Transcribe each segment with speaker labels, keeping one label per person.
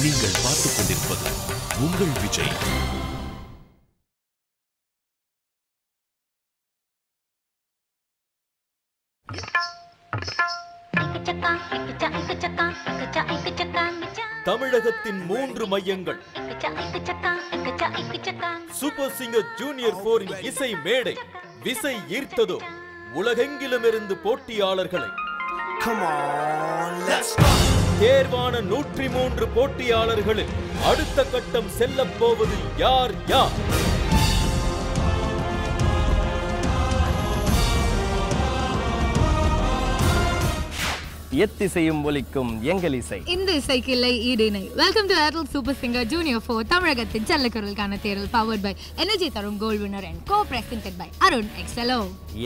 Speaker 1: நீங்கள் பார்த்துக் கொண்டிருப்பது உங்கள் விஜய்.
Speaker 2: தமிழகத்தின் 3 மையங்கள் சூப்பர் சிங்கர் ஜூனியர் 4 இசை மேடை விசை ஈர்த்ததோ உலகெங்கிலும் இருந்து போட்டியாளர்களை. தேர்வான 103 போட்டியாளர்களில் அடுத்த கட்டம் செல்ல போவது யார் யார்?
Speaker 3: எத்திசையும் ஒலிக்கும் எங்கள் இசை.
Speaker 4: இந்த இசைக்கு இல்லை ஈடிணை. Welcome to Airtel super singer junior 4 தமிழகத்தின் செல்லக்குரலுக்கான தேர்தல் பவர்ட் பை எனர்ஜி தரும் gold winner and co presented by Arun Excello.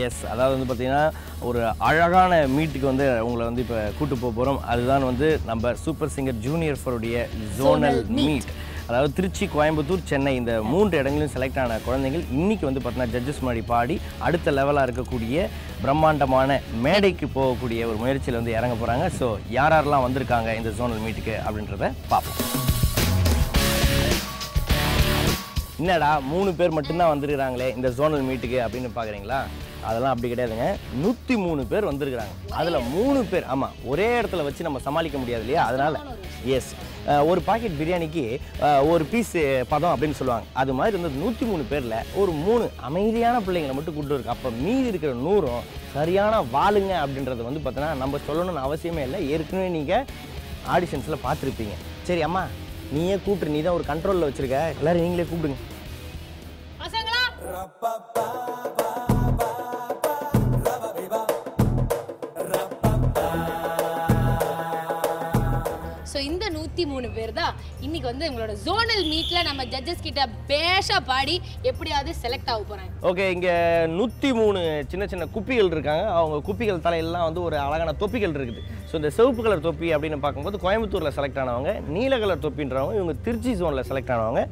Speaker 3: Yes, அதாவது வந்து பார்த்தீங்கன்னா ஒரு அழகான மீட்டுக்கு வந்து உங்களை வந்து இப்போ கூட்டு போக போகிறோம். அதுதான் வந்து நம்ம சூப்பர் சிங்கர் ஜூனியர் 4 உடைய ஜோனல் மீட். அதாவது திருச்சி, கோயம்புத்தூர், சென்னை இந்த 3 இடங்களிலும் செலக்ட் ஆன குழந்தைகள் இன்றைக்கி வந்து பார்த்தீங்கன்னா ஜட்ஜஸ் முன்னாடி பாடி அடுத்த லெவலாக இருக்கக்கூடிய பிரம்மாண்டமான மேடைக்கு போகக்கூடிய ஒரு முயற்சியில் வந்து இறங்க போகிறாங்க. ஸோ யாரெல்லாம் வந்திருக்காங்க இந்த ஜோனல் மீட்டுக்கு அப்படின்றத பார்ப்போம். என்னடா 3 பேர் மட்டும்தான் வந்துருக்கிறாங்களே இந்த ஜோனல் மீட்டுக்கு அப்படின்னு பார்க்குறீங்களா? அதெல்லாம் அப்படி கிடையாதுங்க. 103 பேர் வந்திருக்கிறாங்க. அதில் 3 பேர் ஆமாம் ஒரே இடத்துல வச்சு நம்ம சமாளிக்க முடியாது இல்லையா? அதனால் எஸ், ஒரு பாக்கெட் பிரியாணிக்கு ஒரு பீஸ் பதம் அப்படின்னு சொல்லுவாங்க. அது மாதிரி இருந்தது 103 பேரில் ஒரு 3 அமைதியான பிள்ளைங்களை மட்டும் கூப்பிட்டு இருக்கு. அப்போ மீதி இருக்கிற 100 சரியான வாளுங்க அப்படின்றது வந்து பார்த்தோன்னா நம்ம சொல்லணும்னு அவசியமே இல்லை. ஏற்கனவே நீங்கள் ஆடிஷன்ஸில் பார்த்துருப்பீங்க. சரி அம்மா, நீயே கூப்பிட்டு, நீ தான் ஒரு கண்ட்ரோலில் வச்சுருக்க, எல்லோரும் நீங்களே கூப்பிடுங்க.
Speaker 4: ஸோ இந்த 103 பேர் தான் இன்னைக்கு வந்து எங்களோட ஜோனல் மீட்ல நம்ம ஜட்ஜஸ் கிட்ட பேஷா பாடி எப்படியாவது செலக்ட் ஆக போறாங்க.
Speaker 3: ஓகே, இங்கே 103 சின்ன சின்ன குப்பிகள் இருக்காங்க. அவங்க குப்பிகள் தலையெல்லாம் வந்து ஒரு அழகான தொப்பிகள் இருக்குது. ஸோ இந்த சிவப்பு கலர் தொப்பி அப்படின்னு பார்க்கும்போது கோயம்புத்தூரில் செலக்ட் ஆனவங்க, நீல கலர் தொப்பின்றவங்க இவங்க திருச்சி ஜோனில் செலக்ட் ஆனவங்க,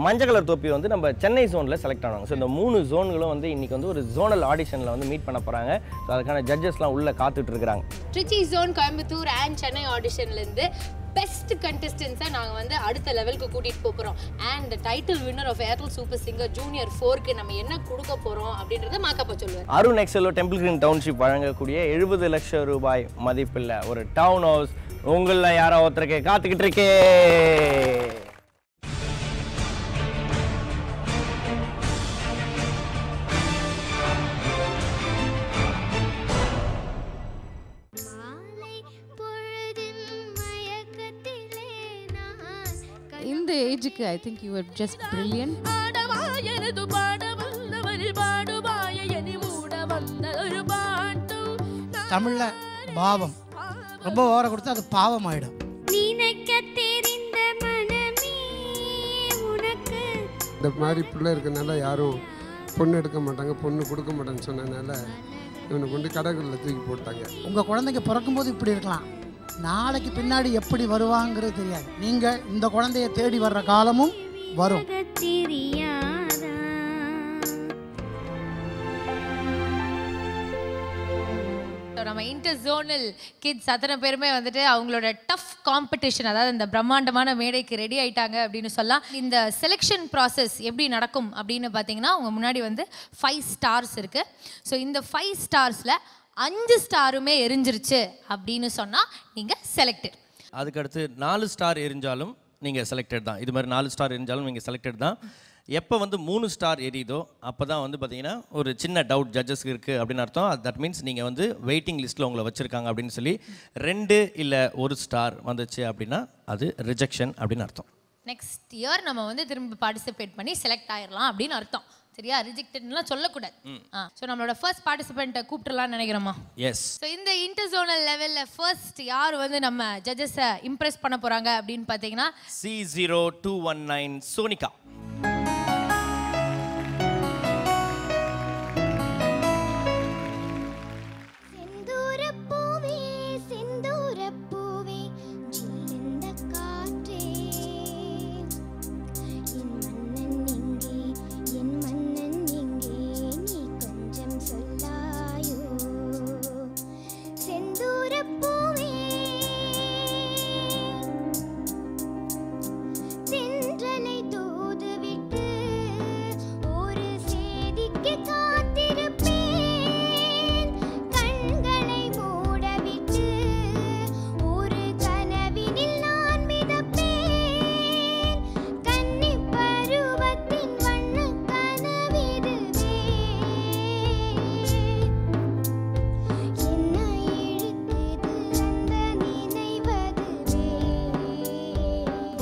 Speaker 3: மஞ்சள் கலர் தொப்பி வந்து நம்ம சென்னை ஜோனில் செலக்ட் ஆனாங்க. ஸோ இந்த 3 ஜோன்களும் வந்து இன்றைக்கி வந்து ஒரு ஜோனல் ஆடிஷனில் வந்து மீட் பண்ண போகிறாங்க. ஸோ அதுக்கான ஜட்ஜஸ்லாம் உள்ளே காத்துட்டு இருக்கிறாங்க.
Speaker 4: திருச்சி ஜோன், கோயம்புத்தூர் அண்ட் சென்னை ஆடிஷன்லேருந்து பெஸ்ட் கண்டஸ்டன்ஸை நாங்கள் வந்து அடுத்த லெவலுக்கு கூட்டிகிட்டு போகிறோம். And the title winner of Airtel super singer junior 4க்கு நம்ம என்ன கொடுக்க போகிறோம் அப்படின்றத மாக்கப்பா சொல்லுவார்.
Speaker 3: Arun Excello temple green township வழங்கக்கூடிய 70 லட்சம் ரூபாய் மதிப்பில் ஒரு டவுன் ஹவுஸ் உங்களில் யாரோ ஒருத்தருக்கு காத்துக்கிட்டு இருக்கே.
Speaker 5: இந்த ஏஜுக்கு I think you are just brilliant.
Speaker 6: தமிழ்ல பாவம் ரொம்ப ஓர கொடுத்தா அது பாவம் ஆயிடும்.
Speaker 7: இந்த மாதிரி பிள்ளை இருக்கனால யாரும் பொண்ணு எடுக்க மாட்டாங்க, பொண்ணு கொடுக்க மாட்டாங்கன்னு சொன்னதுனால இவனை கொண்டு கடைகளில் தூக்கி போட்டாங்க.
Speaker 6: உங்கள் குழந்தைங்க பிறக்கும்போது இப்படி இருக்கலாம், நாளைக்கு பின்னாடி எப்படி வருவாங்கிறது தெரியாது. நீங்கள் இந்த குழந்தைய தேடி வர்ற காலமும் வரும்.
Speaker 4: நம்ம இன்டர் ஜோனல் கிட்ஸ் அத்தனை பேருமே வந்துட்டு அவங்களோட டஃப் காம்படிஷன், அதாவது இந்த பிரம்மாண்டமான மேடைக்கு ரெடி ஆயிட்டாங்க அப்படின்னு சொல்லலாம். இந்த செலெக்ஷன் ப்ராசஸ் எப்படி நடக்கும் அப்படின்னு பார்த்தீங்கன்னா, அவங்க முன்னாடி வந்து 5 ஸ்டார்ஸ் இருக்குது. ஸோ இந்த 5 ஸ்டார்ஸில் 5 ஸ்டாருமே எரிஞ்சிருச்சு அப்படின்னு சொன்னால் நீங்கள் செலக்டட்.
Speaker 3: அதுக்கடுத்து 4 ஸ்டார் எரிஞ்சாலும் நீங்கள் செலக்டட் தான். இது மாதிரி 4 ஸ்டார் எரிஞ்சாலும் நீங்கள் செலக்டட் தான். எப்போ வந்து 3 ஸ்டார் எரியுதோ அப்போ தான் வந்து பார்த்தீங்கன்னா ஒரு சின்ன டவுட் ஜட்ஜஸ்க்கு இருக்குது அப்படின்னு அர்த்தம். தட் மீன்ஸ் நீங்கள் வந்து வெயிட்டிங் லிஸ்ட்டில் உங்களை வச்சுருக்காங்க அப்படின்னு சொல்லி 2 இல்லை 1 ஸ்டார் வந்துச்சு அப்படின்னா அது ரிஜெக்ஷன் அப்படின்னு அர்த்தம்.
Speaker 4: நெக்ஸ்ட் இயர் நம்ம வந்து திரும்ப பார்ட்டிசிபேட் பண்ணி செலக்ட் ஆயிடலாம் அப்படின்னு அர்த்தம். சரியா? ரிஜெக்டட்லாம் சொல்லக்கூடாது. ஸோ நம்மளோட ஃபர்ஸ்ட் பார்ட்டிசிபெண்ட்டை கூப்பிட்டுலாம்னு நினைக்கிறோமா?
Speaker 3: எஸ்.
Speaker 4: ஸோ இந்த இன்டர்சோனல் லெவலில் ஃபர்ஸ்ட் யார் வந்து நம்ம ஜட்ஜஸை இம்ப்ரெஸ் பண்ண போகிறாங்க அப்படின்னு பார்த்தீங்கன்னா
Speaker 3: C0219 சோனிகா.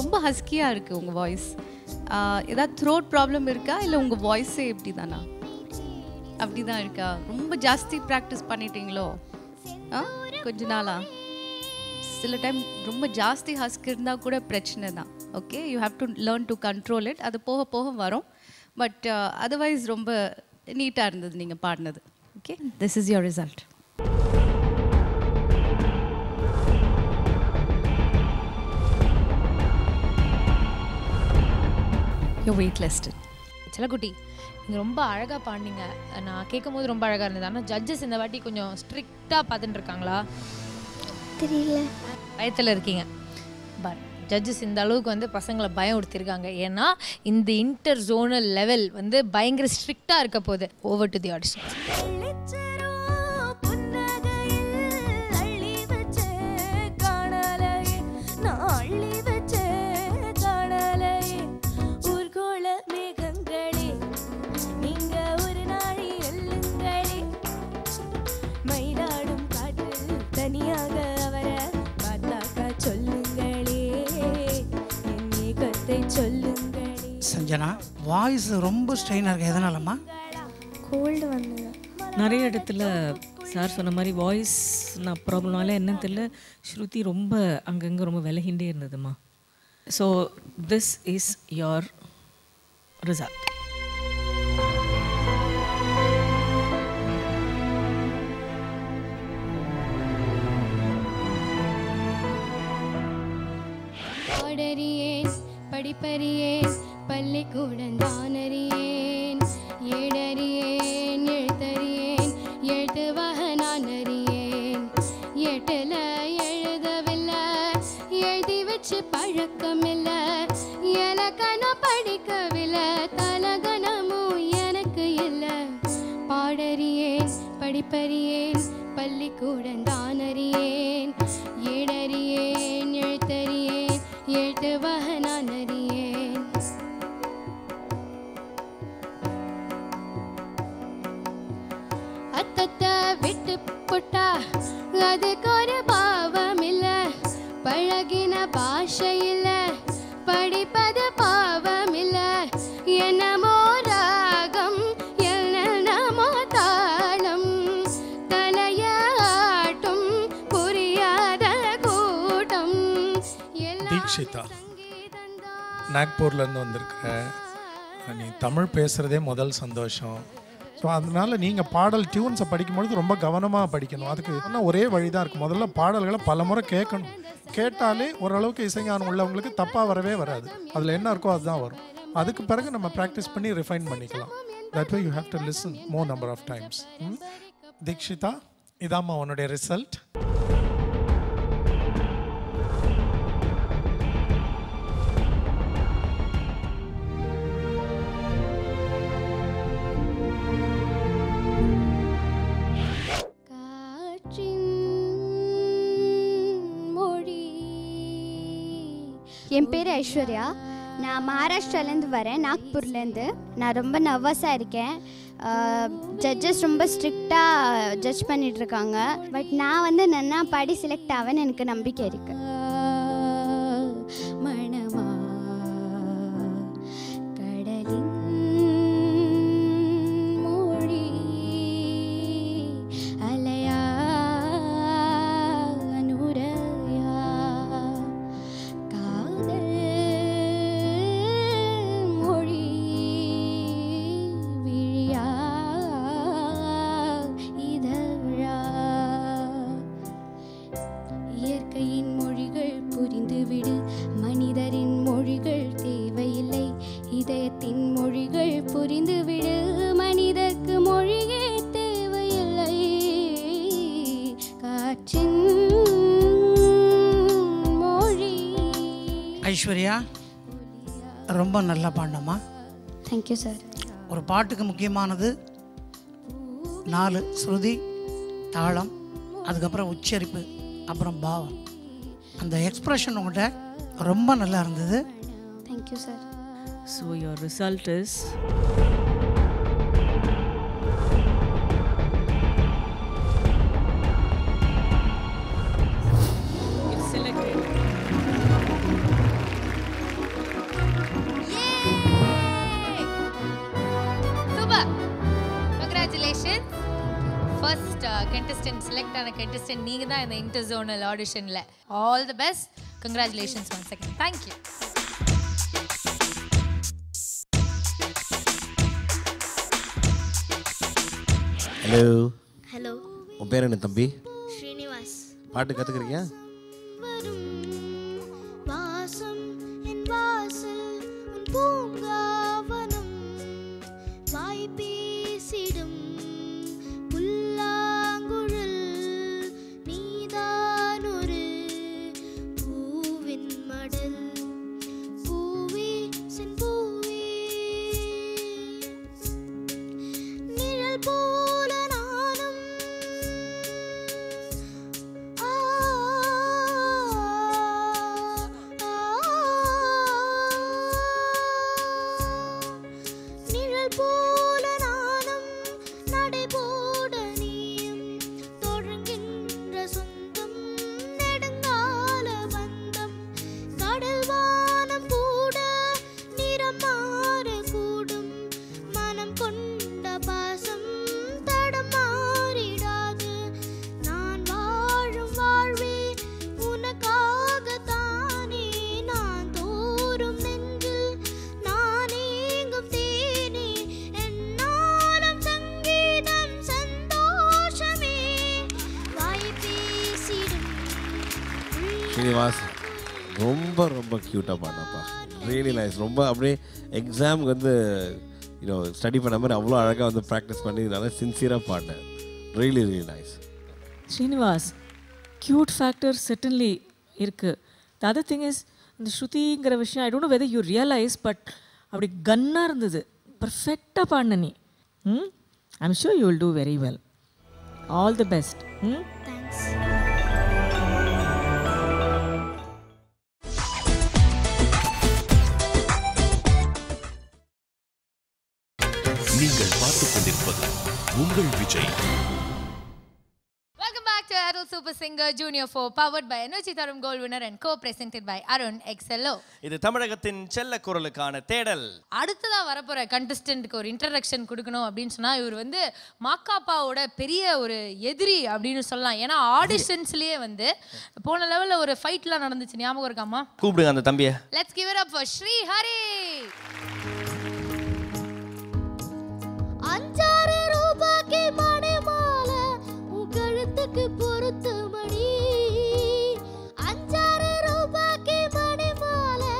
Speaker 5: ரொம்ப ஹஸ்கியாக இருக்குது உங்கள் வாய்ஸ். ஏதாவது த்ரோட் ப்ராப்ளம் இருக்கா இல்லை உங்கள் வாய்ஸே எப்படி தானா? அப்படி தான் இருக்கா? ரொம்ப ஜாஸ்தி ப்ராக்டிஸ் பண்ணிட்டீங்களோ கொஞ்ச நாளா? சில டைம் ரொம்ப ஜாஸ்தி ஹஸ்க் இருந்தால் கூட பிரச்சனை தான். Okay, you have to learn to control it. அது போக போக வரும். பட் அதர்வைஸ் ரொம்ப நீட்டாக இருந்தது நீங்கள் பாடினது. Okay, this is your result. Wait list.
Speaker 4: செல்லக்குட்டி, நீங்கள் ரொம்ப அழகாக பாடினீங்க. நான் கேட்கும் போது ரொம்ப அழகாக இருந்தது. ஆனால் ஜட்ஜஸ் இந்த வாட்டி கொஞ்சம் ஸ்ட்ரிக்டாக பார்த்துட்டு இருக்காங்களா?
Speaker 8: தெரியல.
Speaker 4: பயத்தில் இருக்கீங்க. பட் ஜட்ஜஸ் இந்த அளவுக்கு வந்து பசங்களை பயம் கொடுத்துருக்காங்க. ஏன்னா இந்த இன்டர் ஜோனல் லெவல் வந்து பயங்கர ஸ்ட்ரிக்டாக இருக்க போகுது. Over to the audition.
Speaker 6: Sanjana, voice ரொம்ப ஸ்ட்ரெயினாக இருக்குது. எதனாலம்மா?
Speaker 8: கோல்டு வந்தது.
Speaker 9: நிறைய இடத்துல சார் சொன்ன மாதிரி வாய்ஸ் நான் ப்ராப்ளம்னால என்னன்னு தெரியல, ஸ்ருதி ரொம்ப அங்கங்கே ரொம்ப விலகிண்டே இருந்ததுமா. So this is your result.
Speaker 8: படிப்பறியேன் பள்ளிக்கூடம் தானறியேன் ஏடறியேன் எழுத்தறியேன் எழுத்துவாக நான் அறியேன் எட்டுல எழுதவில்லை எழுதி வச்சு பழக்கம் இல்லை இலக்கணம் படிக்கவில்லை தலகணமும் எனக்கு இல்லை பாடறியேன் படிப்பறியேன் பள்ளிக்கூடம் தானறியேன் ஏடறியேன் எழுத்தறியேன் எழுத்துவாக நான் அறியேன் அத்தத்தை விட்டு போட்டா அதுக்கு ஒரு பாவம் இல்லை பழகின பாஷை இல்லை படிப்பது பாவம் இல்லை என்னமோ ராகம் என்னமோ தாளம் தலையாட்டும் புரியாத கூட்டம்.
Speaker 10: தீக்ஷிதா, நாக்பூர்லேருந்து வந்திருக்கிற நீ தமிழ் பேசுகிறதே முதல் சந்தோஷம். ஸோ அதனால் நீங்கள் பாடல் டியூன்ஸை படிக்கும்பொழுது ரொம்ப கவனமாக படிக்கணும். அதுக்கு ஆனால் ஒரே வழி தான் இருக்குது. முதல்ல பாடல்களை பல முறை கேட்கணும். கேட்டாலே ஓரளவுக்கு இசைஞானம் உள்ளவங்களுக்கு தப்பாக வரவே வராது. அதில் என்ன இருக்கோ அதுதான் வரும். அதுக்கு பிறகு நம்ம ப்ராக்டிஸ் பண்ணி ரிஃபைன் பண்ணிக்கலாம். That way you have to listen more number of times. Dikshita, இதாம்மா உன்னுடைய ரிசல்ட்.
Speaker 8: என் பேர் ஐஸ்வர்யா. நான் மகாராஷ்டிராலேருந்து வரேன், நாக்பூர்லேருந்து. நான் ரொம்ப நர்வஸாக இருக்கேன். ஜட்ஜஸ் ரொம்ப ஸ்ட்ரிக்டாக ஜட்ஜ் பண்ணிகிட்ருக்காங்க. பட் நான் வந்து நன்னா பாடி செலக்ட் ஆவேன்னு எனக்கு நம்பிக்கை இருக்குது. மணமா கடலின் மொழி அலையா அனுரையா காதல் மொழி விழியா இதழா இயற்கையின் மொழிகள் புரிந்துவிடு மனிதரின் மொழிகள் தேவையில்லை இதயத்தின் மொழிகள் புரிந்துவிடு மனிதர்க்கு மொழியே தேவையில்லை காற்றின் மொழி.
Speaker 6: ஐஸ்வர்யா, ரொம்ப நல்லா பாடினம்மா.
Speaker 8: Thank you sir.
Speaker 6: ஒரு பாட்டுக்கு முக்கியமானது 4 ஸ்ருதி, தாளம், அதுக்கப்புறம் உச்சரிப்பு, அப்புறம் பாவம். அந்த எக்ஸ்பிரஷன் உங்கள்கிட்ட ரொம்ப நல்லா இருந்தது.
Speaker 8: Thank you sir.
Speaker 9: So your result is
Speaker 4: contestant select ஆன contestant நீங்க தான் இந்த interzonal auditionல. All the best. Congratulations once again. Thank you.
Speaker 11: Hello.
Speaker 12: Hello.
Speaker 11: உன் பேர் என்ன தம்பி?
Speaker 12: ஸ்ரீனிவாஸ்.
Speaker 11: பாட்டு கற்றுக்குறீங்க?
Speaker 12: வாசம் என் வாசல் உன் பூங்காவனம் வாய் பேசிடும் புல்லாங்குழல் நீதான் ஒரு பூவின் மடல் பூவே செம்பூவே நிழல் போல நானும் நிழல் போல நானும் நடைபோட நீயும் தொடர்கின்ற சொந்தம் நெடுங்கால பந்தம் கடல் வானம் கூட நிறம் மாறக்கூடும் மனம் கொண்ட பாசம் தடம் மாறிடாது நான் வாழும் வாழ்வே உனக்காகத்தானே நான் தோறும் நெஞ்சில் நான் ஏங்கும் தேனே என்னாலும் சங்கீதம் சந்தோஷமே வாய் பேசிடும்
Speaker 11: ஸ்ரீனிவாஸ் ரொம்ப ரொம்ப க்யூட்டாக பாடினப்பா. Really nice. ரொம்ப அப்படியே எக்ஸாமுக்கு வந்து ஸ்டடி பண்ண மாதிரி அவ்வளோ அழகாக வந்து ப்ராக்டிஸ் பண்ணி நல்லா சின்சியராக பாடினேன். Really really nice.
Speaker 9: Srinivas, cute factor certainly இருக்குது. த அதர் திங் இஸ் இந்த ஸ்ருதிங்கிற விஷயம் I don't know whether you realise, but அப்படி கன்னாக இருந்தது. பர்ஃபெக்டாக பாடின நீ. I am sure you will do very well. All the best.
Speaker 12: Thanks.
Speaker 1: நீங்கள் பார்த்துக் கொண்டிருப்பது உங்கள் Vijay.
Speaker 4: Welcome back to Adult Super Singer Junior 4 powered by Energy Tharum Gold Winner and co-presented by Arun XLO.
Speaker 3: இது தமிழகத்தின் செல்ல குரலுக்கான தேடல்.
Speaker 4: அடுத்ததா வரப்போற கண்டஸ்டன்ட்க்கு ஒரு இன்ட்ரடக்ஷன் கொடுக்கணும் அப்படின்னு சொன்னா இவர் வந்து மாக்காப்பாவோட பெரிய ஒரு எதிரி அப்படின்னு சொல்லலாம். ஏன்னா ஆடிஷன்ஸ்லயே வந்து போன லெவல்ல ஒரு ஃபைட்லாம் நடந்துச்சு, ஞாபகம் இருக்காமா?
Speaker 3: கூப்பிடுங்க அந்த தம்பியை.
Speaker 4: Let's give it up for Sri Hari.
Speaker 12: 5 ரூபாய்க்கு மணி மாலை உன் கழுத்துக்கு பொறுத்து மணி 5 ரூபாய்க்கு மணி மாலை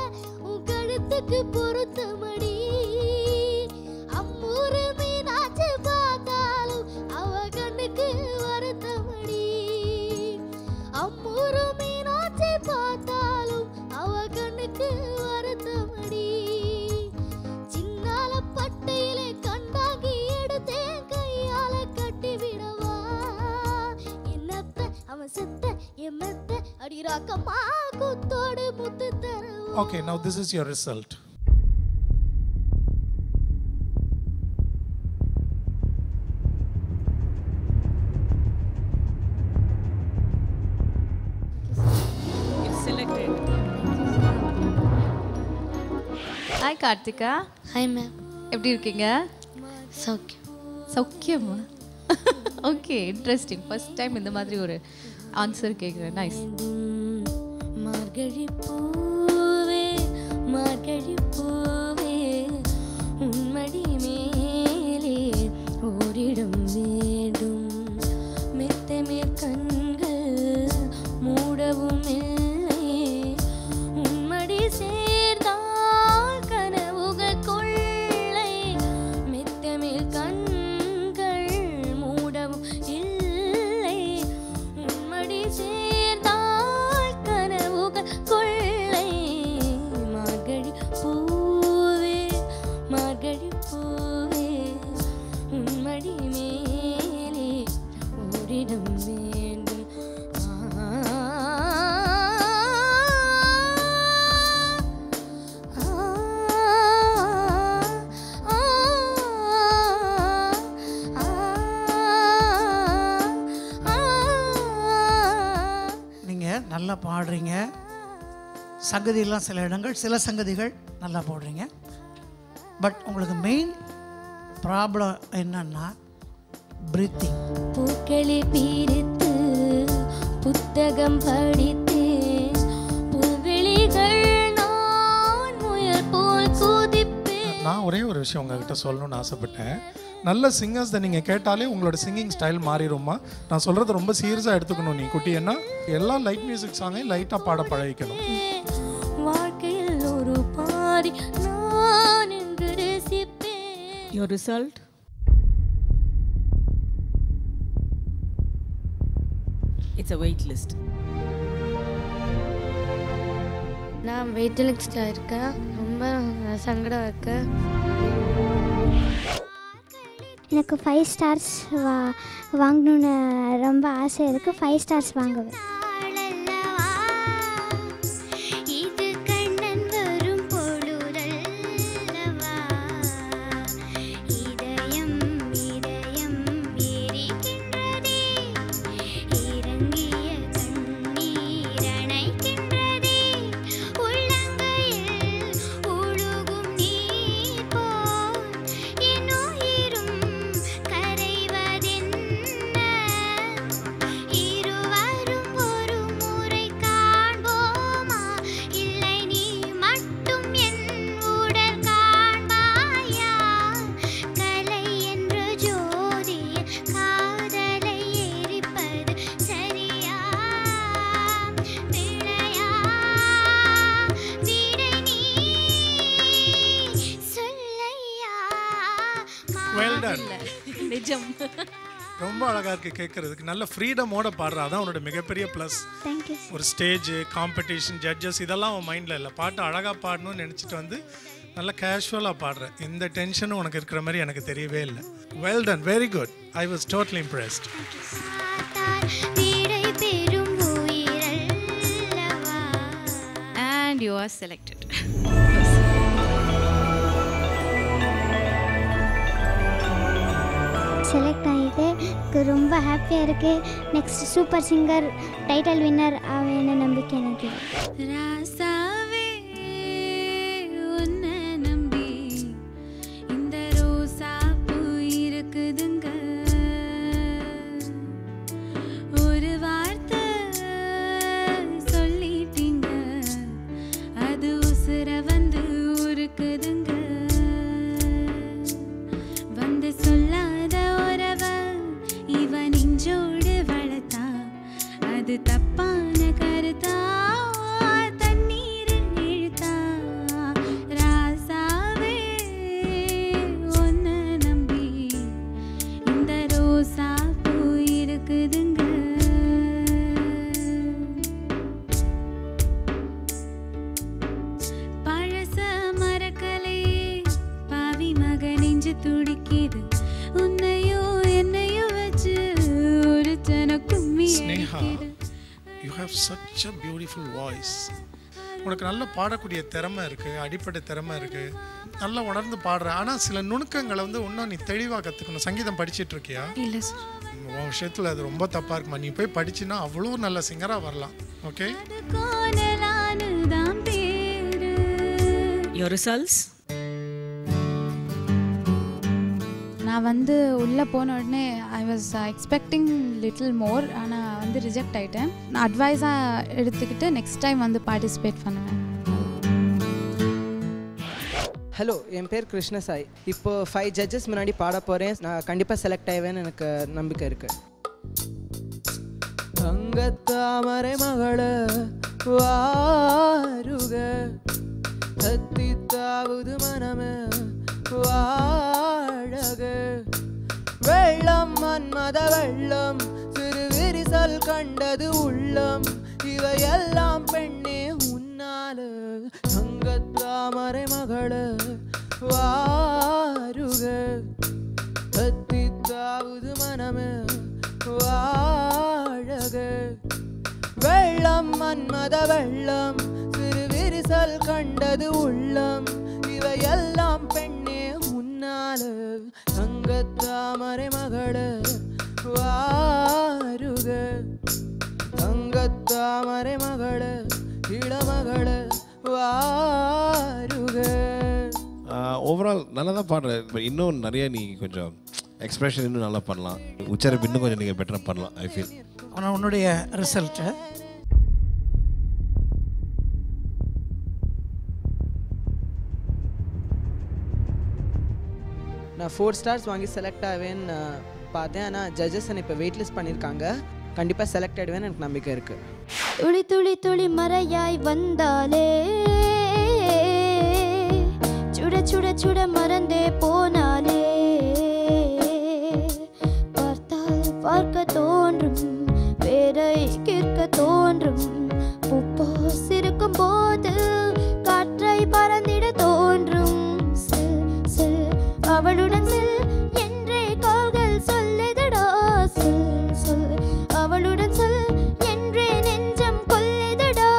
Speaker 12: உன் கழுத்துக்கு பொறுத்து மணி அம்மூரு மீனாச்சு பார்த்தாலும் அவ கண்ணுக்கு வருத்த மணி அம்மூரு மீனாச்சு பார்த்தாலும் அவ கண்ணுக்கு வருத்த மணி சின்னால பட்டையிலே கண்டாங்கி எடுத்தேன் கையால கட்டி விடவா என்னத்த அவன் செத்த எம்மத்த அடிராக்கம்மா குத்தோடு முத்து தரவா.
Speaker 10: Okay, now this is your result.
Speaker 9: Selected.
Speaker 5: Hi Karthika.
Speaker 12: Hi ma'am.
Speaker 5: எப்படி இருக்கீங்க?
Speaker 12: சௌக்கியம்.
Speaker 5: சௌக்கியமா? Okay, interesting. ஃபர்ஸ்ட் டைம் இந்த மாதிரி ஒரு ஆன்சர் கேட்குறேன். நைஸ்.
Speaker 12: மார்கழி பூவே மார்கழி பூவே உன்மடி மேலே ஓரிடம் வேண்டும் மெத்தமேற் கண்கள் மூடவும் இல்லை உன்மடி சேர்ந்தால் கனவுகள் கொள்ளை மெத்தமேல் கண்கள் மூடவும் இல்லை உன்மடி சேர்ந்தால் கனவுகள் கொள்ளை மார்கழி பூவே மார்கழி பூவே உன்மடி மேலே ஓரிடம் வேண்டும்.
Speaker 6: நீங்கள் நல்லா பாடுறீங்க. சங்கதியெல்லாம் சில இடங்கள் சில சங்கதிகள் நல்லா பாடுறீங்க. பட் உங்களுக்கு மெயின் ப்ராப்ளம் என்னன்னா பிரீத்திங்.
Speaker 12: பூக்களை பிரித்து புத்தகம் படித்தேன் புல்வெளிகள் நான் முயல் போல் குதிப்பேன்.
Speaker 10: நான் ஒரே ஒரு விஷயம் உங்ககிட்ட சொல்லணும்னு ஆசைப்பட்டேன். நல்ல சிங்கர்ஸ் நீங்கள் கேட்டாலே உங்களோட சிங்கிங் ஸ்டைல் மாறிடுமா. நான் சொல்கிறது ரொம்ப சீரியஸாக எடுத்துக்கணும். நீ குட்டி என்ன எல்லா லைட் மியூசிக் சாங்கையும் லைட்டாக பாட பழகிக்கணும்.
Speaker 12: வாழ்க்கையில் ஒரு பாதி நான் என்று ரசிப்பேன்.
Speaker 9: Your result? It's a wait list.
Speaker 12: நான் வெயிட் லிஸ்ட்டில் இருக்கேன். ரொம்ப சங்கடம் இருக்கு.
Speaker 8: எனக்கு 5 ஸ்டார்ஸ் வாங்கணுன்னு ரொம்ப ஆசை இருக்குது. 5 ஸ்டார்ஸ் வாங்குவேன்.
Speaker 5: நிஜம்.
Speaker 10: ரொம்ப அழகாக இருக்குது கேட்குறதுக்கு. நல்ல ஃப்ரீடமோட பாடுற. அதான் உன்னோட மிகப்பெரிய ப்ளஸ். ஒரு ஸ்டேஜ் காம்படிஷன் ஜட்ஜஸ் இதெல்லாம் உன் மைண்டில் இல்லை. பாட்டு அழகாக பாடணும்னு நினச்சிட்டு வந்து நல்லா கேஷுவலாக பாடுற. எந்த டென்ஷனும் உனக்கு இருக்கிற மாதிரி எனக்கு தெரியவே இல்லை. Well done, very good. I was totally impressed.
Speaker 5: And you are selected.
Speaker 8: Select ஆகிட்டு ரொம்ப ஹாப்பியாக இருக்குது. Next super singer title winner ஆவேன்னு நம்பிக்கை எனக்கு.
Speaker 12: ராசாவே உன்னை நம்பி இந்த ரோசா பூ இருக்குதுங்க. ஒரு வார்த்தை சொல்லிட்டீங்க அது உசுர வந்து உருக்குதுங்க. வந்து சொல்லாத உறவ இவன் நெஞ்சோடு வளர்த்தா அது தப்பான கருத்தா தண்ணீரில் இழுத்தா. ராசாவே உன்னை நம்பி இந்த ரோசா பூ இருக்குதுங்க. பழச மரக்கலை பாவி மக நெஞ்சு துடிக்கிது. உன்னையோ என்னையோ வச்சு ஒரு தனக்கும்
Speaker 10: Sneha, you have such a beautiful voice. உனக்கு நல்ல பாடக்கூடிய திறமை இருக்குது, அடிப்படை திறமை இருக்குது, நல்லா உணர்ந்து பாடுற. ஆனால் சில நுணுக்கங்களை வந்து இன்னும் நீ தெளிவாக கற்றுக்கணும். சங்கீதம் படிச்சுட்டு இருக்கியா?
Speaker 5: இல்லை சார்.
Speaker 10: உன் விஷயத்தில் அது ரொம்ப தப்பாக இருக்குமா. நீ போய் படிச்சுன்னா அவ்வளோ நல்ல சிங்கராக வரலாம். ஓகே.
Speaker 9: Your results?
Speaker 13: நான் வந்து உள்ளே போன உடனே I was expecting little more. ஆனால் வந்து ரிஜெக்ட் ஆகிட்டேன். நான் அட்வைஸாக எடுத்துக்கிட்டு நெக்ஸ்ட் டைம் வந்து பார்ட்டிசிபேட் பண்ணுவேன்.
Speaker 14: ஹலோ, என் பேர் கிருஷ்ணசாய். இப்போ 5 ஜட்ஜஸ் முன்னாடி பாட போகிறேன். நான் கண்டிப்பாக செலக்ட் ஆவேன்னு எனக்கு நம்பிக்கை இருக்குது. தங்கத்தாமரை மகள வாருக தத்தித்தாவது மனமே வாழக. வெள்ளம் மன்மத வெள்ளம் சிறு விரிசல் கண்டது உள்ளம் இவையெல்லாம் பெண்ணே உன்னால. தங்கத்தாமரை மகள வாருக தத்தித்தாவது மனமே வாழக. வெள்ளம் மன்மத வெள்ளம் சிறு விரிசல் கண்டது உள்ளம் இவையெல்லாம் பெண்ணே உன்னால. தங்கத்தாமரை மகள வாருக தங்கத்தாமரை மகள இளமகள வாருக.
Speaker 11: ஓவரால் நல்லா தான் பாடுற. இன்னும் நிறைய நீ கொஞ்சம் எக்ஸ்பிரஷன் இன்னும் நல்லா பண்ணலாம், உச்சரிப்பு இன்னும் கொஞ்சம் நீங்கள் பெட்டராக பண்ணலாம். I feel.
Speaker 6: ஆனால் உன்னுடைய ரிசல்ட்டு
Speaker 14: நான் 4 ஸ்டார்ஸ் வாங்கி செலக்ட் ஆவேன்னு பார்த்தேன். ஆனால் ஜட்ஜஸ் என்னை இப்போ வெயிட் லிஸ்ட் பண்ணியிருக்காங்க. கண்டிப்பாக செலக்ட் ஆகிடுவேன்னு எனக்கு நம்பிக்கை இருக்குது.
Speaker 12: துளி துளி துளி மறையாய் வந்தாலே சுட சுட சுட மறந்தே போனாலே பார்த்தால் பார்க்க தோன்றும் பேரை கேட்க தோன்றும் உப்போ சிரிக்கும் போது காற்றை பறந்திட தோன்றும் செல் செல் அவளுடன் செல் என்றே கால்கள் சொல்லுதடா சொல் சொல் அவளுடன் சொல் என்றே நெஞ்சம் கொல்லுதடா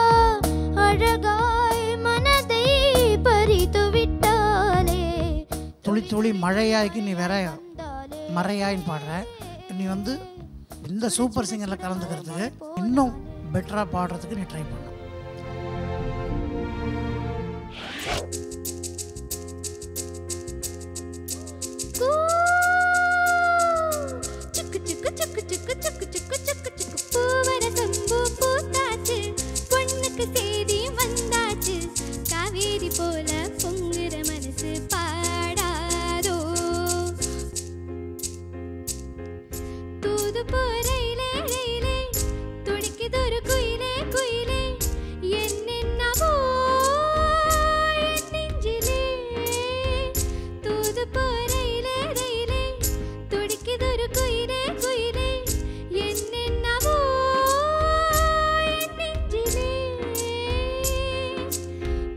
Speaker 12: அழகாய் மனதை பறித்து விட்டாலே.
Speaker 6: துளி துளி மழையாய்க்கு நீ வேற மறையாயின்னு பாடுற. நீ வந்து இந்த சூப்பர் சிங்கரில் கலந்துக்கிறதுக்கு இன்னும் பெட்டராக பாடுறதுக்கு நீ ட்ரை பண்ண.
Speaker 12: காவேரி போல பொங்குற மனசு பாடாதோ தூது போறையிலே துடிக்குதொரு குயிலே குயிலே என்னென்னவோ என் நெஞ்சிலே தூது போறையிலே துடிக்குதொரு குயிலே குயிலே என்னென்னவோ என் நெஞ்சிலே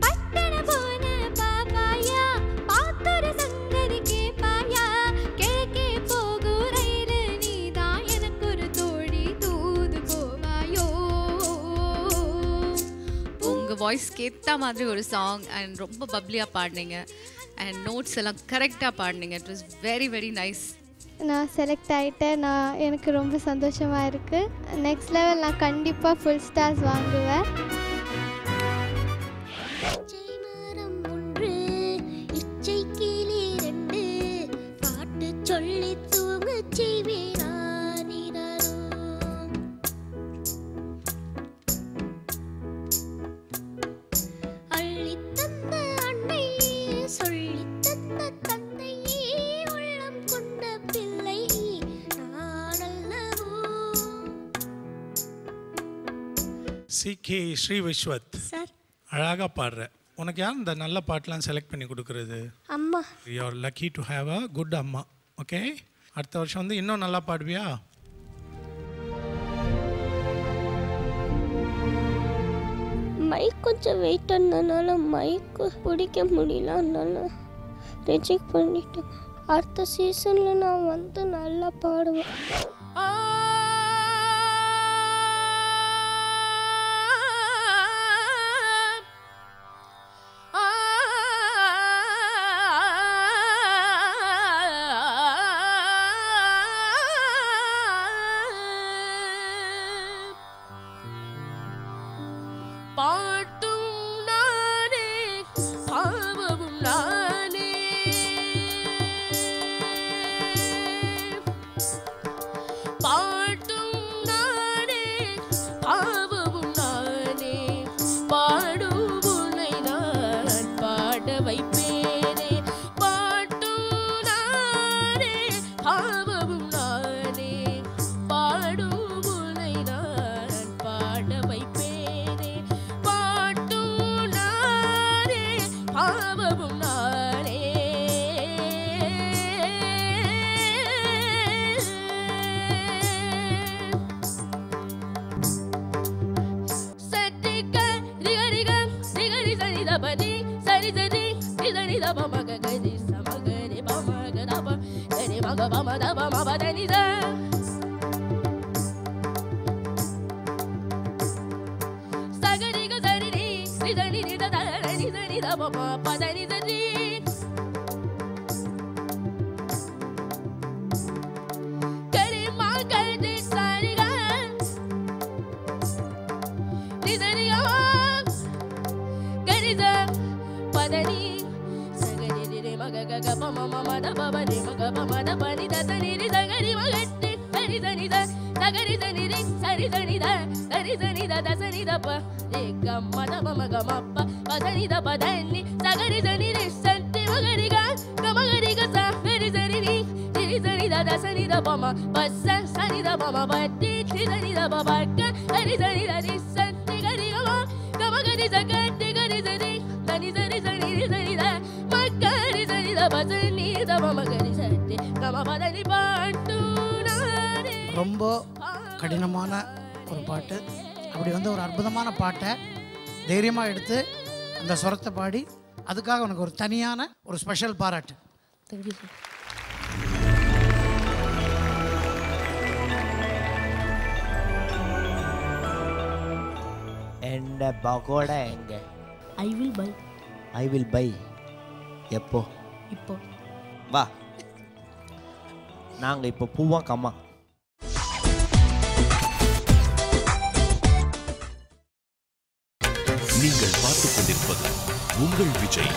Speaker 12: பட்டண போன பாப்பாயா பாத்தொரு சங்கதி கேப்பாயா கிழக்கே போகும் ரயிலு நீதான் எனக்கு ஒரு தோழி தூது போவாயோ.
Speaker 5: உங்கள் வாய்ஸ்க்கு ஏற்ற மாதிரி ஒரு சாங் அண்ட் ரொம்ப பப்ளியாக பாடினீங்க அண்ட் நோட்ஸ் எல்லாம் கரெக்டாக பாடினீங்க. It was very very nice.
Speaker 8: நான் செலக்ட் ஆகிட்டேன். எனக்கு ரொம்ப சந்தோஷமாக இருக்குது. நெக்ஸ்ட் லெவல் நான் கண்டிப்பாக ஃபுல் ஸ்டார்ஸ் வாங்குவேன்.
Speaker 12: மரம் ஒன்று இச்சை கீழே 2 பாட்டு சொல்லி தூங்க செய்வேனானினோ அள்ளி தந்த அன்னை சொல்லி தந்த தந்தை உள்ளம் கொண்ட பிள்ளை நானல்லவோ.
Speaker 10: சிகே ஸ்ரீ விஸ்வத்,
Speaker 12: சார்
Speaker 10: அழகாக பாடுற. உனக்கு யார் இந்த நல்ல பாட்டெலாம் செலக்ட் பண்ணி கொடுக்குறது?
Speaker 12: அம்மா.
Speaker 10: You are lucky to have a good அம்மா. ஓகே, அடுத்த வருஷம் வந்து இன்னும் நல்லா பாடுவியா?
Speaker 12: மைக் கொஞ்சம் வெயிட் இருந்தனால மைக்கு பிடிக்க முடியல, அதனால ரிஜெக்ட் பண்ணிட்டேன். அடுத்த சீசனில் நான் வந்து நல்லா பாடுவேன்.
Speaker 15: பாட்டும் நானே பாவமும் நானே பாட்டும் நானே பாவமும் நானே பாடும் உன்னை நான் பாட வைப்பேனே பாட்டும் நானே பாவமும் நானே பாடும் உன்னை நான் பாட வைப்பேனே பாட்டும் நானே பாவமும் நானே சட்டிக்க ரிகரிக ரிகரி சரிதபதி சரிததி ரிதனி தப மக கரி சமகரி பமக தப கரி மக பம தப மபதனி த சகரிக சரிரி ரிதனி ரிதத ரிதனி தப மபதனி தரி கரி மகரி சரிக ரிதனியா கரித பதனி சகரி ரிம maga ga ga pa ma ma ma da ba ba ni ma ga pa ma da pa ni da sa ni ri sa ga ri ma ga ti sa ri sa ni da sa ga ri sa ni ri sa ri sa ni da sa ri sa ni da sa ni da pa re ga ma da ba ma ga ma pa pa sa ni da pa da ni sa ga ri sa ni ri sa ti ma ga ri ga ma ga ri ga sa ri sa ni ri ri sa ni da sa ni da pa ma pa sa ni da pa ma pa ti sa ni da pa pa ga ri sa ni da ri sa ti ga ri ga ma ga ri sa ga ti ga ri sa ri sa ni sa ni ri sa ni da ma ga ri sa ni da pa sa ni da pa ma ga ri sa ti ga ma pa da ni pa tu na re
Speaker 6: ரொம்ப கடினமான ஒரு பாட்டு. அப்படி வந்து ஒரு அற்புதமான பாட்டை தைரியமாக எடுத்து அந்த சுரத்தை பாடி அதுக்காக உனக்கு ஒரு தனியான ஒரு ஸ்பெஷல் பாராட்டு.
Speaker 15: Thank you, sir.
Speaker 3: எந்த பகோடா எங்க?
Speaker 15: I will buy.
Speaker 3: I will buy. எப்போ?
Speaker 15: இப்போ.
Speaker 3: வா. நாங்கள் இப்போ பூவா கம்மா.
Speaker 1: நீங்கள் பார்த்துக் கொண்டிருப்பது உங்கள் விஜய்.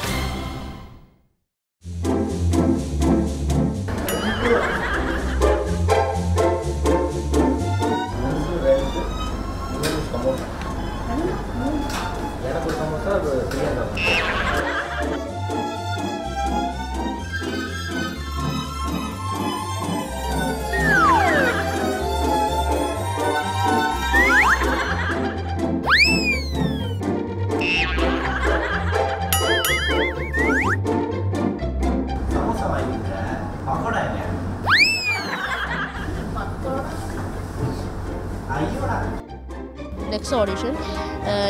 Speaker 15: നെക്സ്റ്റ് ഓഡിഷൻ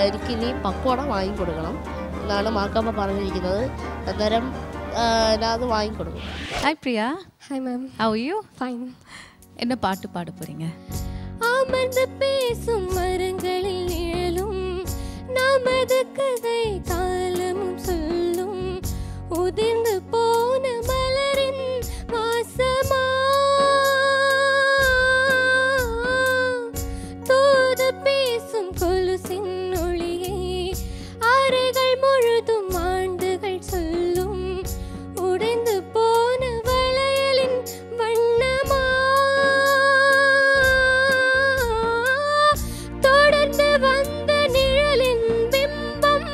Speaker 15: എനിക്ക് ഇനി പക്കോട വാങ്ങിക്കൊടുക്കണം എന്നാണ് മാർക്കമ്മ പറഞ്ഞിരിക്കുന്നത്. അന്നേരം ഞാൻ അത് വാങ്ങിക്കൊടുക്കും.
Speaker 5: Hi Priya.
Speaker 12: Hi ma'am.
Speaker 5: How you?
Speaker 12: Fine.
Speaker 5: என்ன பாட்டு பாட போறீங்க?
Speaker 12: அமர்ந்து பேசும் மரங்களில் நிழலும் நமது கதை காலமும் சொல்லும் உதிர்ந்து போன மலரின் வாசமா தூது பேசும் கொலுசின் ஒளியை அறைகள் முழுதும் ஆண்டுகள் சொல்லும் உடைந்து போன வளையலின் வண்ணமா தொடர்ந்து வந்த நிழலின் பிம்பம்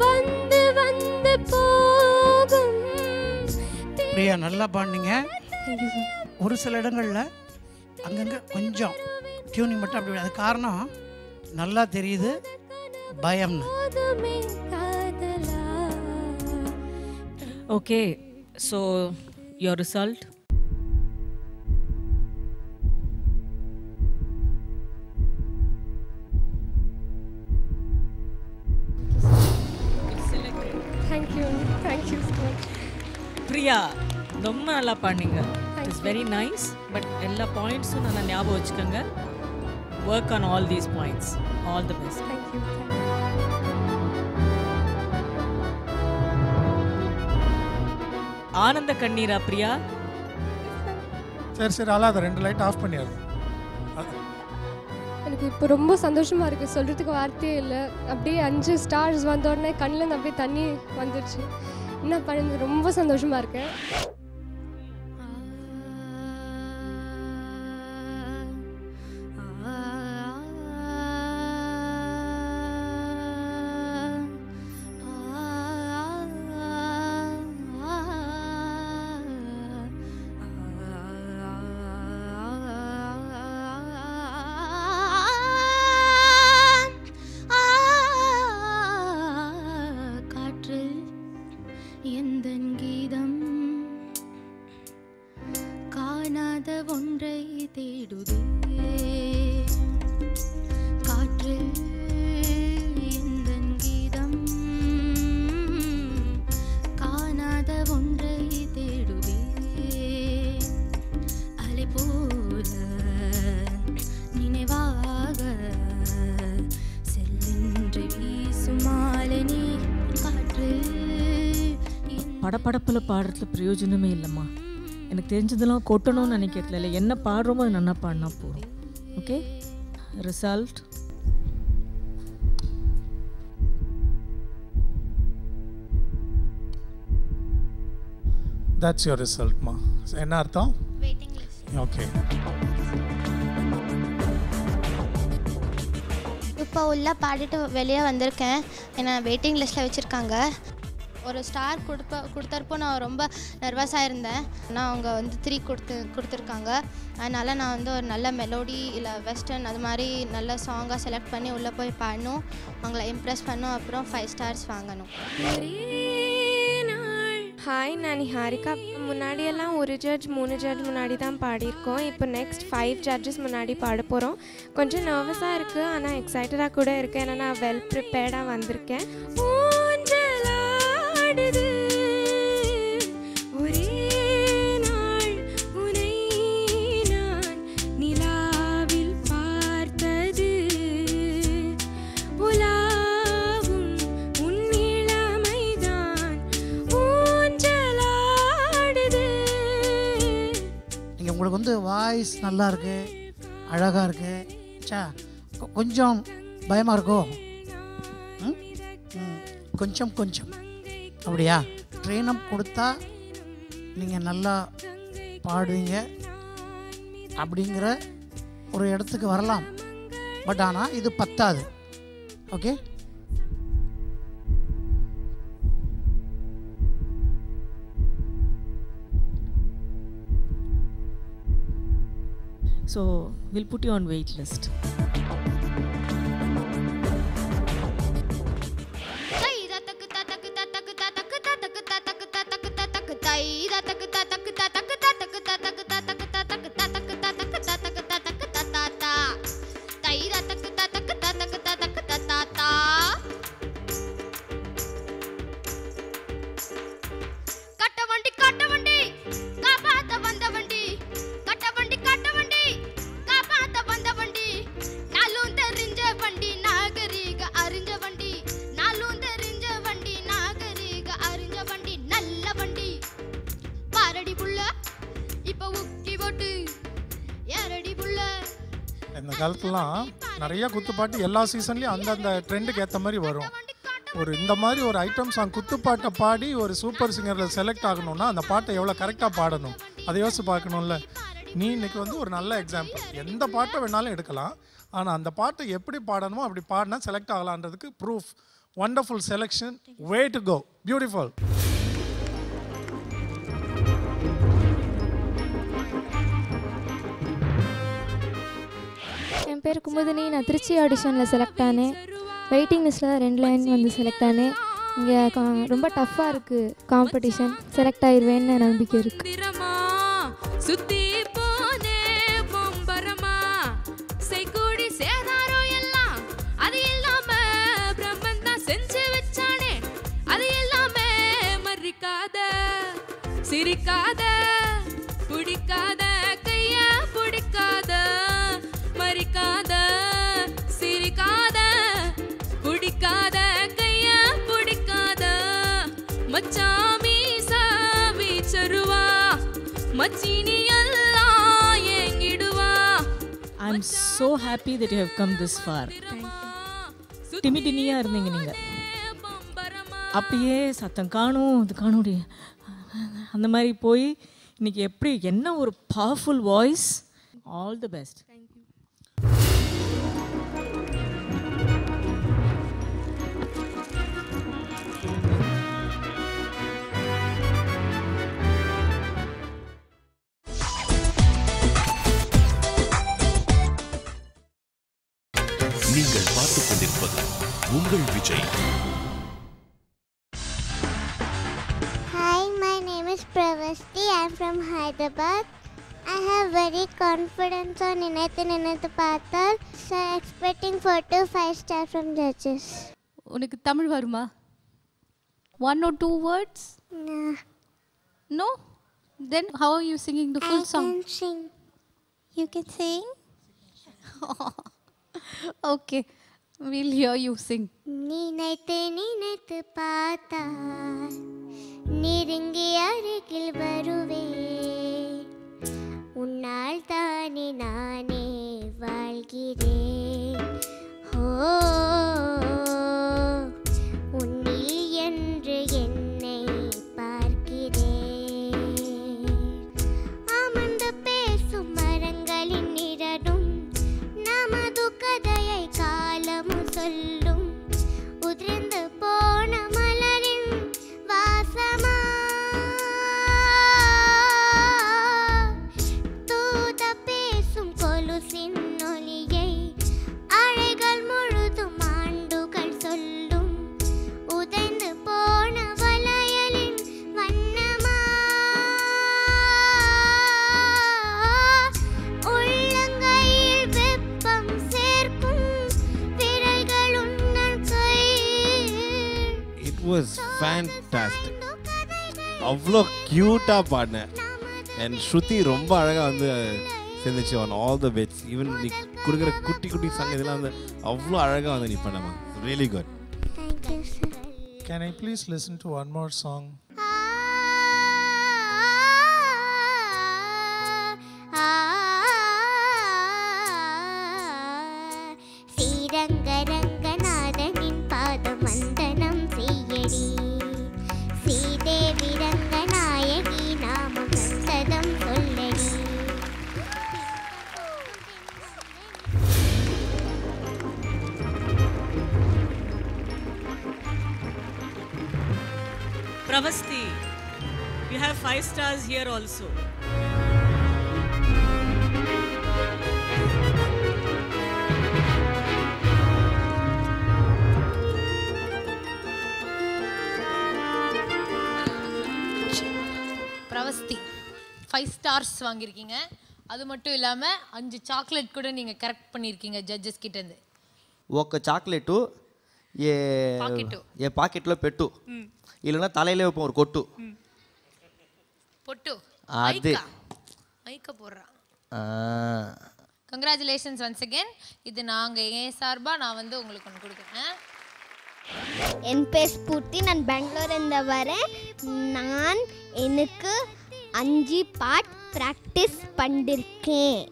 Speaker 12: வந்து வந்து போகும்.
Speaker 6: பிரியா நல்லா பாடினீங்க. ஒரு சில இடங்களில் அங்கங்கே கொஞ்சம் டியூனிங் மட்டும் அப்படி. அது காரணம் நல்லா தெரியுது, பயம்னு.
Speaker 9: Okay, so your result?
Speaker 12: Thank you so much.
Speaker 9: Priya ரொம்ப நல்லா பாடினீங்க. It's very nice. பட் எல்லா பாயிண்ட்ஸும் நல்லா ஞாபகம் வச்சுக்கோங்க. Work on all these points. All the best.
Speaker 12: Thank you.
Speaker 9: ஆனந்த கண்ணீரா பிரியா?
Speaker 10: சரி சரி அழாத, 2 லைட் ஆஃப் பண்ணிடுறேன்.
Speaker 12: எனக்கு இப்போ ரொம்ப சந்தோஷமா இருக்கு, சொல்றதுக்கு வார்த்தையே இல்லை. அப்படியே 5 ஸ்டார்ஸ் வந்த உடனே கண்ணில் அப்படியே தண்ணி வந்துடுச்சு. என்ன பண்ணுறது, ரொம்ப சந்தோஷமா இருக்கேன்.
Speaker 9: படப்படப்பில் பாடுறதுல பிரயோஜனமே இல்லைம்மா. எனக்கு தெரிஞ்சதெல்லாம் கொட்டணும்னு நினைக்கிறதுல இல்லை, என்ன பாடுறோமோ அது நல்லா பாடினா போதும். Okay, result
Speaker 10: That's your result, ma. என்ன அர்த்தம்?
Speaker 8: Waiting list.
Speaker 10: Okay.
Speaker 8: இப்போ உள்ள பாடிட்டு வெளியே வந்திருக்கேன். என்னை வெயிட்டிங் லிஸ்ட்டில் வச்சுருக்காங்க. ஒரு ஸ்டார் கொடுத்தப்போ நான் ரொம்ப நர்வஸாக இருந்தேன். ஆனால் அவங்க வந்து 3 கொடுத்துருக்காங்க. அதனால் நான் வந்து ஒரு நல்ல மெலோடி இல்லை வெஸ்டர்ன் அது மாதிரி நல்ல சாங்காக செலக்ட் பண்ணி உள்ளே போய் பாடணும், அவங்கள இம்ப்ரெஸ் பண்ணணும், அப்புறம் 5 ஸ்டார்ஸ் வாங்கணும்.
Speaker 16: ஹாய், நான் ஹாரிகா. முன்னாடியெல்லாம் ஒரு ஜட்ஜ் 3 ஜட்ஜ் முன்னாடி தான் பாடியிருக்கோம். இப்போ நெக்ஸ்ட் 5 ஜட்ஜஸ் முன்னாடி பாட போகிறோம். கொஞ்சம் நர்வஸாக இருக்குது, ஆனால் எக்ஸைட்டடாக கூட இருக்குது. ஏன்னா நான் வெல் ப்ரிப்பேர்டாக வந்திருக்கேன். ஒரே நாள் உனை நான் நிலாவில் பார்த்தது, உலாவும் உன் இளமைதான் ஊஞ்சலாடுது.
Speaker 6: நீங்கள் உங்களுக்கு வந்து வாய்ஸ் நல்லா இருக்கு, அழகாக இருக்கு. சா கொஞ்சம் பயமாக இருக்கோ? கொஞ்சம் அப்படியா? ட்ரெயின் அப் கொடுத்தா நீங்கள் நல்லா பாடுவீங்க அப்படிங்கிற ஒரு இடத்துக்கு வரலாம். பட் ஆனால் இது பத்தாது. Okay,
Speaker 9: So we'll put you on wait list.
Speaker 10: இந்த காலத்துலாம் நிறைய குத்துப்பாட்டு எல்லா சீசன்லேயும் அந்தந்த ட்ரெண்டுக்கு ஏற்ற மாதிரி வரும். ஒரு இந்த மாதிரி ஒரு ஐட்டம் சாங் குத்துப்பாட்டை பாடி ஒரு சூப்பர் சிங்கரில் செலக்ட் ஆகணும்னா அந்த பாட்டை எவ்வளோ கரெக்டாக பாடணும் அதை யோசிச்சு பார்க்கணும்ல. நீ இன்னைக்கு வந்து ஒரு நல்ல எக்ஸாம்பிள். எந்த பாட்டை வேணாலும் எடுக்கலாம், ஆனால் அந்த பாட்டை எப்படி பாடணுமோ அப்படி பாடினா செலக்ட் ஆகலான்றதுக்கு proof. Wonderful selection, way to go, beautiful.
Speaker 12: என் பேர் குமுதினி. நான் திருச்சி ஆடிஷனில் செலக்ட் ஆனேன். வெயிட்டிங் லிஸ்ட்டில் தான் 2 லைன் வந்து செலக்ட் ஆனேன். இங்கே ரொம்ப டஃப்பாக இருக்குது காம்படிஷன். செலக்ட் ஆயிடுவேன்னு நம்பிக்கை இருக்குது.
Speaker 15: சுத்தி போனே பொம்பரமா செய்கூடி சேதாரோ எல்லாம் அது இல்லாம பிரம்மன் தான் செஞ்சு வச்சானே. அது எல்லாமே மறிக்காத சிரிக்காத பிடிக்காத கைய பிடிக்காத மறிக்காத சிரிக்காத பிடிக்காத கைய பிடிக்காத மச்சாமி சாவிச்சருவா மச்சினி எல்லாம் ஏங்கிடுவா.
Speaker 9: I'm so happy that you have come this far. டிமிடினியாக இருந்தீங்க நீங்கள், அப்படியே சத்தம் காணும் அது காணும் அந்த மாதிரி போய் இன்னைக்கு எப்படி என்ன ஒரு powerful voice. All the best.
Speaker 1: நீங்கள் பார்த்துக் கொண்டிருப்பது உங்கள் Vijay.
Speaker 17: Hi, my name is Pravasti. I'm from Hyderabad. I have very confidence on Ninathu Paathal. So expecting 4 to 5 star from judges.
Speaker 5: உனக்கு தமிழ் வருமா? 1 or 2 words?
Speaker 17: No.
Speaker 5: No? Then how are you singing the full song?
Speaker 17: I can sing. You can sing?
Speaker 5: Okay, we'll hear you sing.
Speaker 17: நினைத்து பார்த்தால் நெருங்கி அருகில் வருவேன். உன்னால் தானே நானே வாழ்கிறேன். உன்னில் என்று என்னை பார்க்கிறேன்.
Speaker 11: Was fantastic. அவ்வளோ க்யூட்டாக பாடினேன். அண்ட் ஸ்ருதி ரொம்ப அழகாக வந்து சேர்ந்துச்சு on all the beats. Even நீ கொடுக்குற குட்டி குட்டி சாங் இதெல்லாம் வந்து அவ்வளோ அழகாக வந்து நீ பண்ணமா. Really good.
Speaker 10: Can I please listen to one more song?
Speaker 17: ஸ்ரீரங்கரங்கநாதனின் பாதம் வந்தனம் செய்யடி, ஸ்ரீதேவி ரங்கநாயகி நாமம் சந்ததம் சொல்லடி.
Speaker 9: Pravasti, you have 5 stars here also.
Speaker 4: பிரவஸ்தி 5 stars வாங்கியிருக்கீங்க. அது மட்டும் இல்லாமல் 5 சாக்லேட் கூட நீங்கள் கரெக்ட் பண்ணியிருக்கீங்க ஜட்ஜஸ் கிட்டேருந்து.
Speaker 3: ఒక చాక్లెట్ ఏ పాకెట్లో పెట్టు, இல்லைன்னா தலையிலே வைப்போம் ஒரு கொட்டு.
Speaker 4: பொட்டு
Speaker 3: அது
Speaker 4: மைக்க போடுறான். Congratulations once again. இது நாங்கள் ஏன் சார்பாக நான் வந்து உங்களுக்கு ஒன்று கொடுக்குறேன்.
Speaker 8: என் பேர் ஸ்பூர்த்தி, நான் பெங்களூர்லேருந்து வரேன். நான் எனக்கு 5 பாட் ப்ராக்டிஸ் பண்ணிருக்கேன்.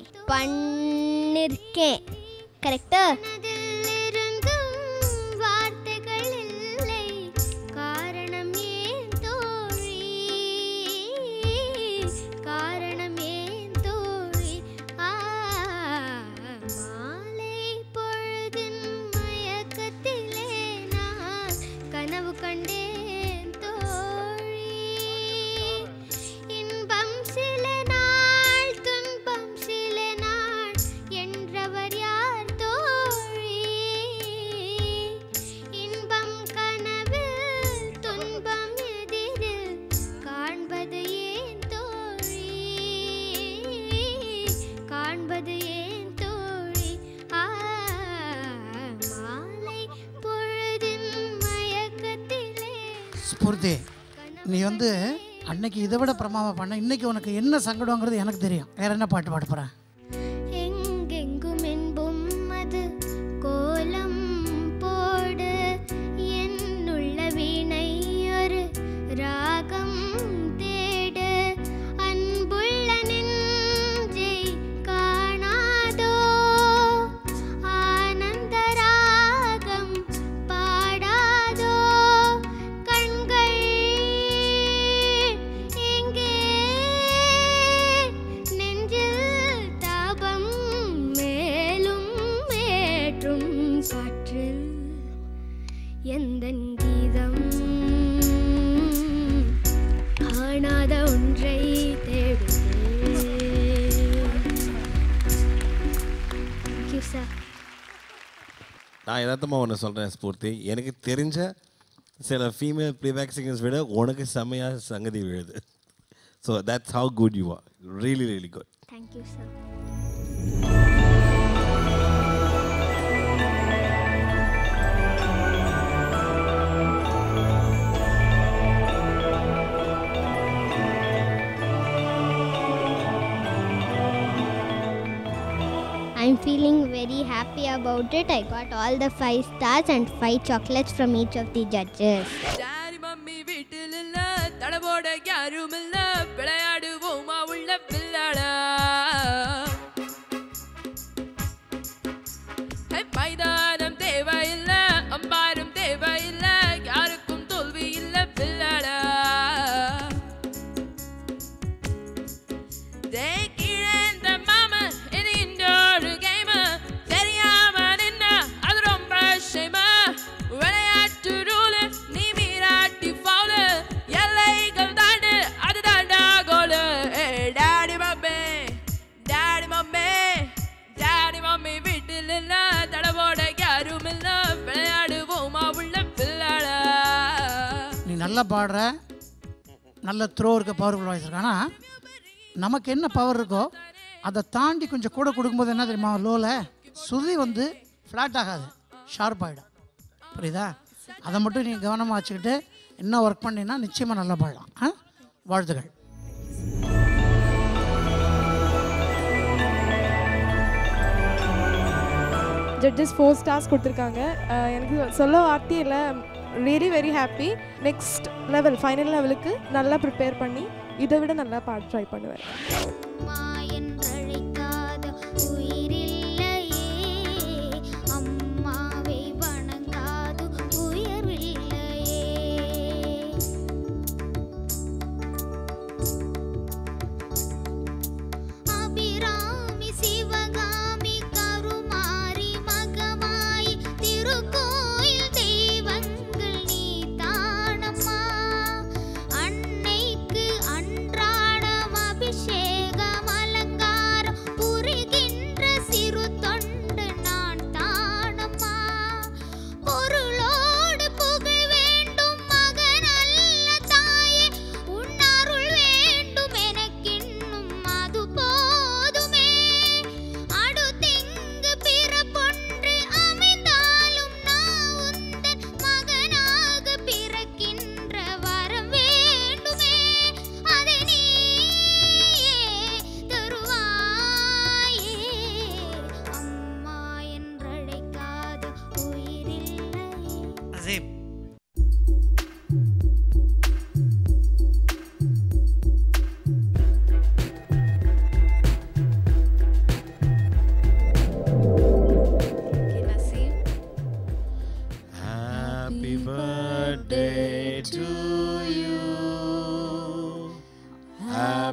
Speaker 8: கரெக்டா?
Speaker 6: ஸ்பூர்த்தி, நீ வந்து அன்னைக்கு இதை விட பிரமாவை பண்ண, இன்னைக்கு உனக்கு என்ன சங்கடங்கிறது எனக்கு தெரியும். வேற என்ன பாட்டு பாட போற?
Speaker 17: எங்கெங்கும் என்பும் அது கோலம் போடு, என்னுள்ள வீணை ஒரு ராகம் தேடு, அன்புள்ள நெஞ்சை காணாதோ ஆனந்த ராகம் பாடாதோ, கண்கள் எங்கே நெஞ்சில் தாபம் மேலும் ஏற்றும் காற்றில் எந்தன் கீதம் காணாத ஒன்றை தேடுதே.
Speaker 11: நான் யதார்த்தமாக ஒன்று சொல்கிறேன் ஸ்பூர்த்தி. எனக்கு தெரிஞ்ச சில ஃபீமேல் ப்ளேபேக் சிங்கர்ஸ் விட உனக்கு செம்மையாக சங்கதி விழுது. So that's how good you are. Really really good.
Speaker 17: Thank you sir. I'm feeling very happy about it. I got all the 5 stars and 5 chocolates from each of the judges.
Speaker 15: Daddy mummy வீட்டில் இல்ல, தடபோட யாரும் இல்ல, விளையாடுவோமா உள்ள பிள்ளாடா. மைதானம் தேவையில்ல, அம்பாரும் தேவையில்ல, யாருக்கும் தோல்வி இல்ல பிள்ளாடா.
Speaker 6: நல்லா பாடுற, நல்ல த்ரோ இருக்க, பவர்ஃபுல் வாய்ஸ் இருக்கு. ஆனால் நமக்கு என்ன பவர் இருக்கோ அதை தாண்டி கொஞ்சம் கூட கொடுக்கும்போது என்ன தெரியுமா, லோவில் சுதி வந்து ஃப்ளாட் ஆகாது, ஷார்ப் ஆகிடும். புரியுதா? அதை மட்டும் நீங்கள் கவனமாக வச்சுக்கிட்டு இன்னும் ஒர்க் பண்ணினா நிச்சயமாக நல்லா பாடலாம். வாழ்த்துக்கள்.
Speaker 18: ஜட்ஜஸ் 4 ஸ்டார்ஸ் கொடுத்துருக்காங்க. எனக்கு சொல்ல வார்த்தையே இல்லை. Really very happy. Next level final லெவலுக்கு நல்லா ப்ரிப்பேர் பண்ணி இதை விட நல்லா பாட ட்ரை பண்ணுவேன்.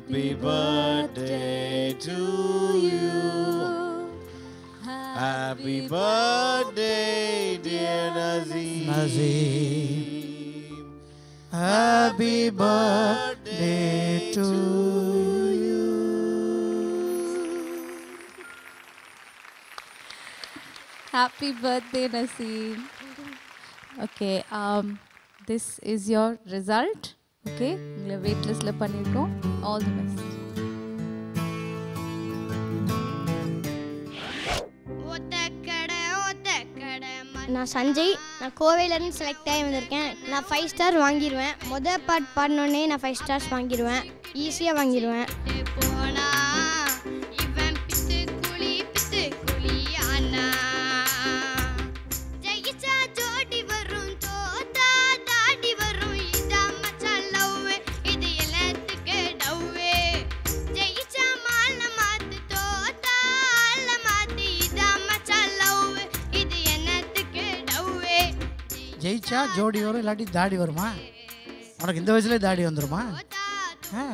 Speaker 11: Happy birthday to you. Happy birthday, dear Nazim.
Speaker 6: Happy birthday to you.
Speaker 13: Happy birthday, Naseem. Okay, this is your result. Okay, உங்களை வெயிட் லிஸ்ட்டில் பண்ணியிருக்கோம். All the best.
Speaker 8: நான் சஞ்சய். நான் கோவையிலேருந்து செலக்ட் ஆகி வந்திருக்கேன். நான் 5 ஸ்டார் வாங்கிடுவேன். மொதல் பாட்டு பாடினோடனே நான் 5 ஸ்டார்ஸ் வாங்கிடுவேன். ஈஸியாக வாங்கிடுவேன்.
Speaker 6: ஜெயிச்சா ஜோடி வரும், இல்லாட்டி தாடி வருமா? உனக்கு இந்த வயசுலேயே தாடி வந்துடுமா?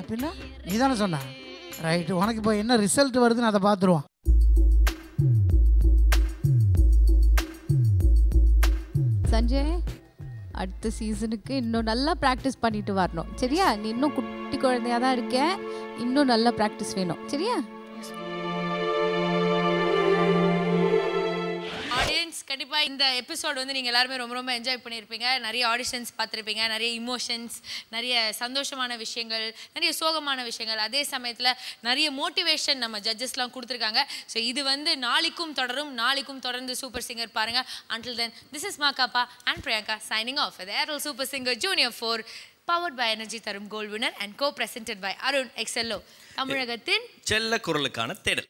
Speaker 6: பின்ன நீ தானே சொன்ன. ரைட்டு, உனக்கு இப்போ என்ன ரிசல்ட் வருதுன்னு அதை பார்த்துருவோம்.
Speaker 13: சஞ்சய், அடுத்த சீசனுக்கு இன்னும் நல்லா ப்ராக்டிஸ் பண்ணிட்டு வரணும். சரியா? நீ இன்னும் குட்டி குழந்தையாக தான் இருக்க. இன்னும் நல்லா ப்ராக்டிஸ் வேணும். சரியா?
Speaker 4: கண்டிப்பாக இந்த எபிசோட் வந்து நீங்கள் எல்லாருமே ரொம்ப ரொம்ப என்ஜாய் பண்ணியிருப்பீங்க. நிறைய ஆடிஷன்ஸ் பார்த்துருப்பீங்க, நிறைய இமோஷன்ஸ், நிறைய சந்தோஷமான விஷயங்கள், நிறைய சோகமான விஷயங்கள், அதே சமயத்தில் நிறைய மோட்டிவேஷன் நம்ம ஜட்ஜஸ்லாம் கொடுத்துருக்காங்க. ஸோ இது வந்து நாளைக்கும் தொடரும். நாளைக்கும் தொடர்ந்து சூப்பர் சிங்கர் பாருங்கள். Until then, this is Makapa and Priyanka signing off. The Aerial Super Singer Junior 4 powered by Energy Tharum Gold Winner and co-presented by Arun XLO. தமிழகத்தின்
Speaker 2: செல்ல குரலுக்கான தேடல்.